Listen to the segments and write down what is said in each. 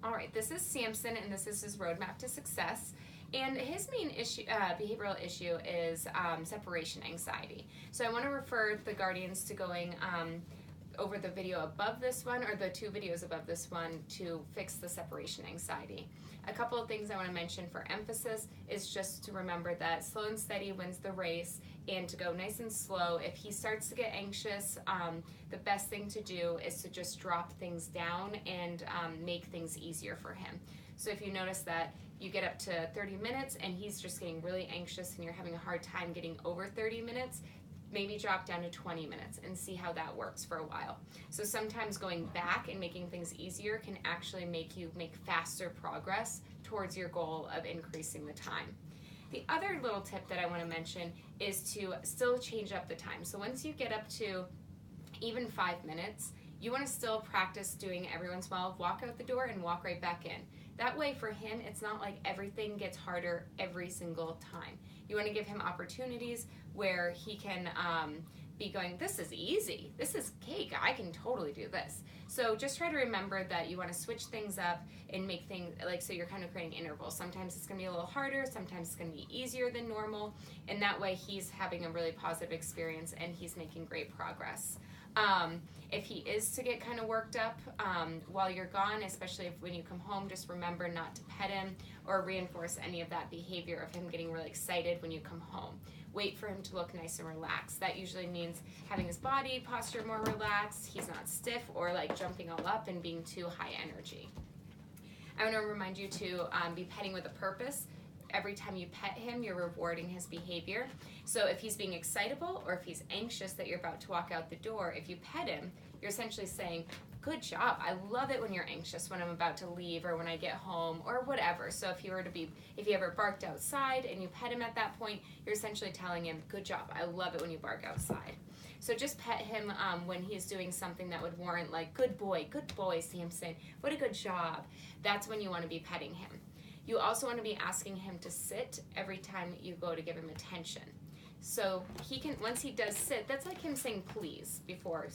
All right, this is Sampson, and this is his roadmap to success. And his main issue, behavioral issue is separation anxiety. So I want to refer the guardians to going over the video above this one, or the two videos above this one, to fix the separation anxiety. A couple of things I want to mention for emphasis is just to remember that slow and steady wins the race, and to go nice and slow. If he starts to get anxious, the best thing to do is to just drop things down and make things easier for him. So if you notice that you get up to 30 minutes and he's just getting really anxious and you're having a hard time getting over 30 minutes, maybe drop down to 20 minutes and see how that works for a while. So sometimes going back and making things easier can actually make you make faster progress towards your goal of increasing the time. The other little tip that I want to mention is to still change up the time. So once you get up to even 5 minutes, you want to still practice doing it every once in a while. Walk out the door and walk right back in. That way for him, it's not like everything gets harder every single time. You want to give him opportunities where he can be going, this is easy, this is cake, I can totally do this. So just try to remember that you want to switch things up and make things, like, so you're kind of creating intervals. Sometimes it's going to be a little harder, sometimes it's going to be easier than normal, and that way he's having a really positive experience and he's making great progress. If he is to get kind of worked up while you're gone, especially when you come home, just remember not to pet him or reinforce any of that behavior of him getting really excited when you come home. Wait for him to look nice and relaxed. That usually means having his body posture more relaxed, he's not stiff or like jumping all up and being too high energy. I want to remind you to be petting with a purpose. Every time you pet him, you're rewarding his behavior. So if he's being excitable or if he's anxious that you're about to walk out the door, if you pet him, you're essentially saying, good job, I love it when you're anxious when I'm about to leave or when I get home or whatever. So if he ever barked outside and you pet him at that point, you're essentially telling him, good job, I love it when you bark outside. So just pet him when he's doing something that would warrant like, good boy, Sampson, what a good job. That's when you want to be petting him. You also want to be asking him to sit every time you go to give him attention. So he can, once he does sit, that's like him saying please before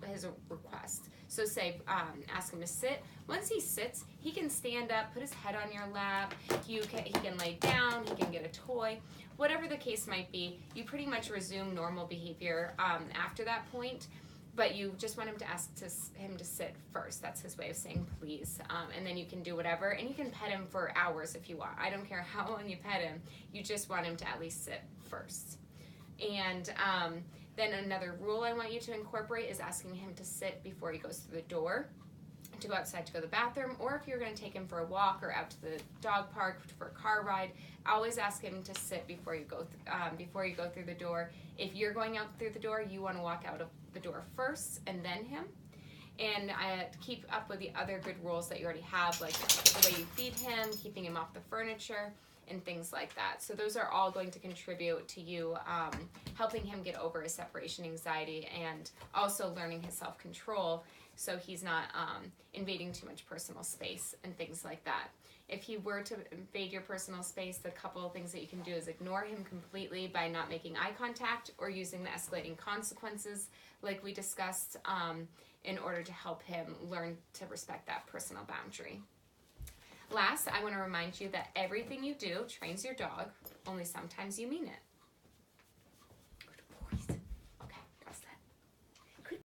his request. So say, ask him to sit. Once he sits, he can stand up, put his head on your lap, he can lay down, he can get a toy. Whatever the case might be, you pretty much resume normal behavior after that point. But you just want him to ask him to sit first. That's his way of saying please. And then you can do whatever. And you can pet him for hours if you want. I don't care how long you pet him. You just want him to at least sit first. And then another rule I want you to incorporate is asking him to sit before he goes through the door to go outside to go to the bathroom, or if you're going to take him for a walk or out to the dog park for a car ride, always ask him to sit before you go through the door. If you're going out through the door, you want to walk out of the door first and then him. And keep up with the other good rules that you already have, like the way you feed him, keeping him off the furniture, and things like that. So those are all going to contribute to you helping him get over his separation anxiety and also learning his self-control so he's not invading too much personal space and things like that. If he were to invade your personal space, the couple of things that you can do is ignore him completely by not making eye contact or using the escalating consequences like we discussed in order to help him learn to respect that personal boundary. Last, I want to remind you that everything you do trains your dog, only sometimes you mean it.